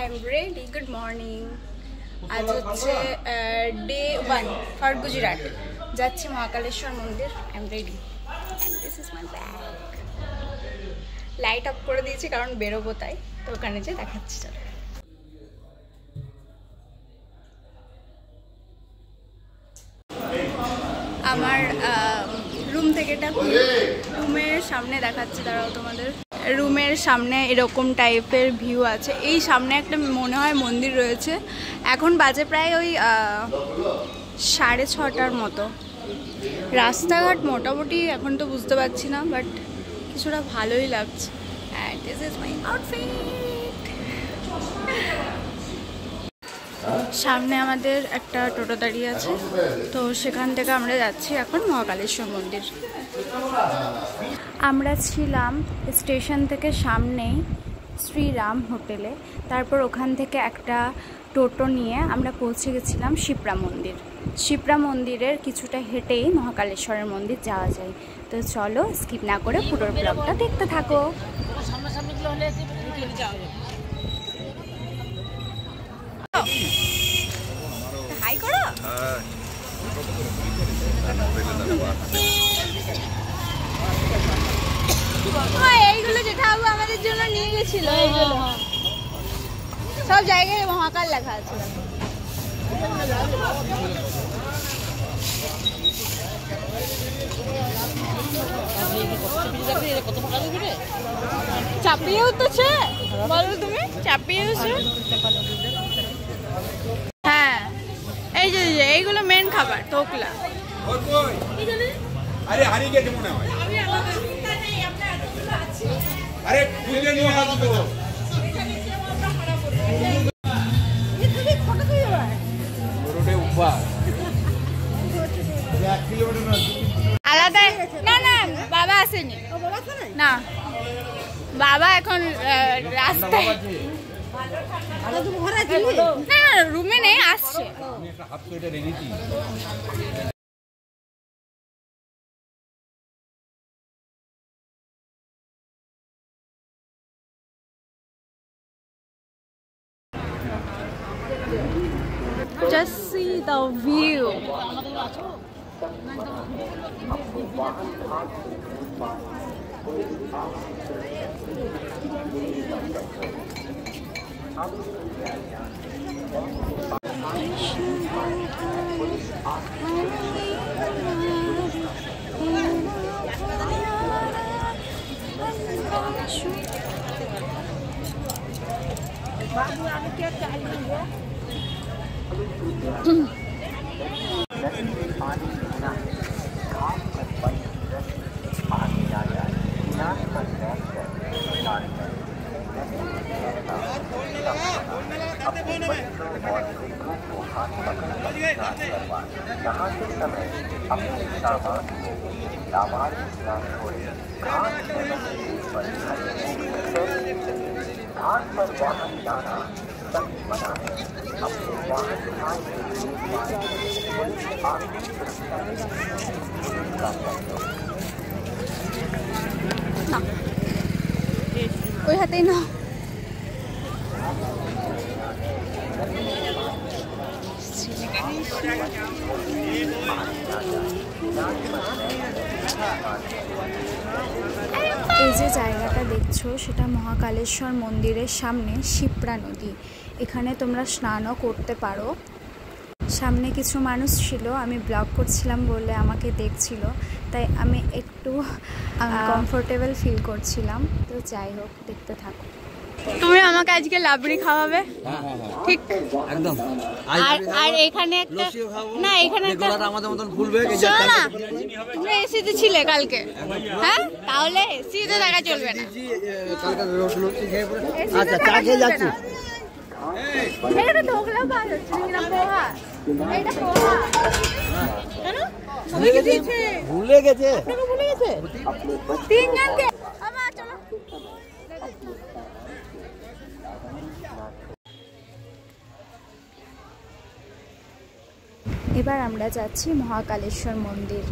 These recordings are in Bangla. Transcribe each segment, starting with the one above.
I'm ready. Good morning. आज হচ্ছে ডে 1 ফর গুজরাট যাচ্ছি মহাকালেশ্বর মন্দির। I'm ready. This is my bag. Light off করে দিয়েছি কারণ বেরোবো তাই, তো ওখানে যে দেখাচ্ছি। চলো আমার রুম থেকে এটা রুমের সামনে দেখাচ্ছি, দাঁড়াও তোমাদের। রুমের সামনে এরকম টাইপের ভিউ আছে। এই সামনে একটা মনে হয় মন্দির রয়েছে। এখন বাজে প্রায় ওই 6:30 মতো। রাস্তাঘাট মোটামুটি এখন তো বুঝতে পারছি না, বাট কিছুটা ভালোই লাগছে। And this is my outfit. সামনে আমাদের একটা টোটো দাঁড়িয়ে আছে, তো সেখান থেকে আমরা যাচ্ছি এখন মহাকালেশ্বর মন্দির। আমরা ছিলাম স্টেশন থেকে সামনেই শ্রীরাম হোটেলে, তারপর ওখান থেকে একটা টোটো নিয়ে আমরা পৌঁছে গেছিলাম শিপ্রা মন্দির। শিপ্রা মন্দিরের কিছুটা হেঁটেই মহাকালেশ্বরের মন্দির যাওয়া যায়। তো চলো স্কিপ না করে পুরো ব্লগটা দেখতে থাকো। হাই করো। এইগুলো জেঠাবু আমাদের জন্য নিয়ে গেছিল। এইগুলো সব জায়গায় মহাকাল লেখা আছে। চাপিয়ে উঠেছে, বলো তুমি চাপিয়ে উঠেছে। হ্যাঁ, এই যে এইগুলো মেন খাবার তোকলা। আরে হারিয়ে গেছে মনে হয়। আরে খুলে নিয়ে আসবো। আলাদা না, না বাবা আসেনি না, বাবা এখন রাস্তায়। না রুমে নেই, আসছে। Just see the view. ওই হাতেই না। এই যে জায়গাটা দেখছো সেটা মহাকালেশ্বর মন্দিরের সামনে শিপ্রা নদী। এখানে তোমরা স্নানও করতে পারো। সামনে কিছু মানুষ ছিল, আমি ব্লগ করছিলাম বলে আমাকে দেখছিল, তাই আমি একটু কমফোর্টেবল ফিল করছিলাম। তো যাই হোক, দেখতে থাকো। তুমি আমাকে আজকে লাবড়ি খাওয়াবে? ঠিক একদম। আর এখানে একটা না, এখানে একটা আমাদের মতন ফুলবে না। তুমি এসিতে ছিলে কালকে? হ্যাঁ, তাহলে এসিতে দেখা চলবে না। কালকে লস্যি খেয়ে পড়ে আচ্ছা চা খেয়ে যাচ্ছি। এটা ঢোকলা পাওয়া যাচ্ছে না, পোহা। এটা পোহা কেন ভুলে গেছে? ভুলে গেছে তিনজনকে। আমা চলো। এবার আমরা যাচ্ছি মহাকালেশ্বর মন্দির।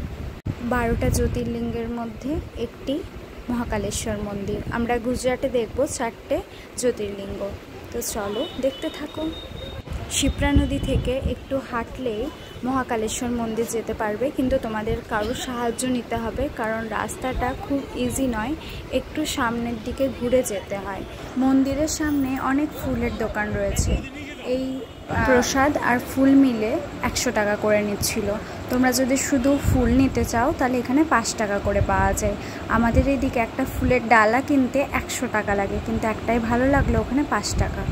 12টা জ্যোতির্লিঙ্গের মধ্যে একটি মহাকালেশ্বর মন্দির। আমরা গুজরাটে দেখব 4টে জ্যোতির্লিঙ্গ। তো চলো দেখতে থাকো। শিপ্রা নদী থেকে একটু হাঁটলেই মহাকালেশ্বর মন্দির যেতে পারবে, কিন্তু তোমাদের কারোর সাহায্য নিতে হবে, কারণ রাস্তাটা খুব ইজি নয়, একটু সামনের দিকে ঘুরে যেতে হয়। মন্দিরের সামনে অনেক ফুলের দোকান রয়েছে। এই প্রসাদ আর ফুল মিলে 100 টাকা করে নিচ্ছিল। তোমরা যদি শুধু ফুল নিতে চাও তাহলে এখানে 5 টাকা করে পাওয়া যায়। আমাদের এইদিকে একটা ফুলের ডালা কিনতে 100 টাকা লাগে, কিন্তু একটাই ভালো লাগলো, ওখানে 5 টাকা।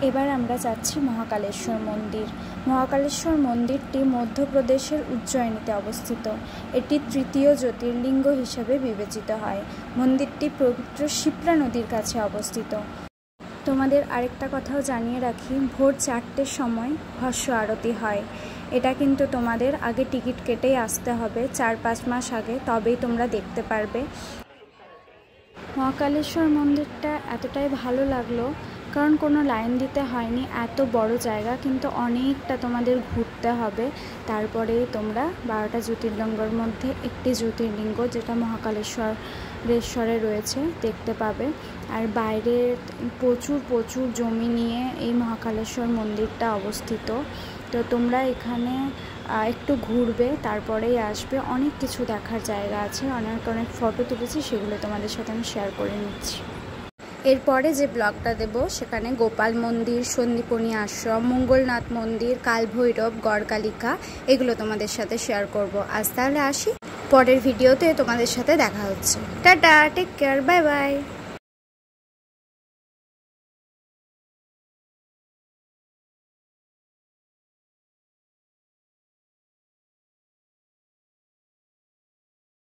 এবার আমরা যাচ্ছি মহাকালেশ্বর মন্দির। মহাকালেশ্বর মন্দিরটি মধ্যপ্রদেশের উজ্জয়িনীতে অবস্থিত। এটি তৃতীয় জ্যোতির্লিঙ্গ হিসাবে বিবেচিত হয়। মন্দিরটি পবিত্র শিপ্রা নদীর কাছে অবস্থিত। তোমাদের আরেকটা কথাও জানিয়ে রাখি, ভোর 4টের সময় ভস্য আরতি হয়। এটা কিন্তু তোমাদের আগে টিকিট কেটেই আসতে হবে, 4-5 মাস আগে, তবেই তোমরা দেখতে পারবে। মহাকালেশ্বর মন্দিরটা এতটাই ভালো লাগলো কারণ কোনো লাইন দিতে হয়নি, এত বড় জায়গা, কিন্তু অনেকটা তোমাদের ঘুরতে হবে। তারপরেই তোমরা 12টা জ্যোতির্লিঙ্গের মধ্যে একটি জ্যোতির্লিঙ্গ, যেটা মহাকালেশ্বরে রয়েছে, দেখতে পাবে। আর বাইরে প্রচুর জমি নিয়ে এই মহাকালেশ্বর মন্দিরটা অবস্থিত। তো তোমরা এখানে একটু ঘুরবে, তারপরেই আসবে। অনেক কিছু দেখার জায়গা আছে, অনেক ফটো তুলেছি, সেগুলো তোমাদের সাথে আমি শেয়ার করে নিচ্ছি। এরপরে যে ব্লগটা দেব সেখানে গোপাল মন্দির, সন্দীপনী আশ্রম, মঙ্গলনাথ মন্দির, কালভৈরব, গড়কালিকা, এগুলো তোমাদের সাথে শেয়ার করব। আজ তাহলে আসি, পরের ভিডিওতে তোমাদের সাথে দেখা হচ্ছে। Tata, take care, bye by.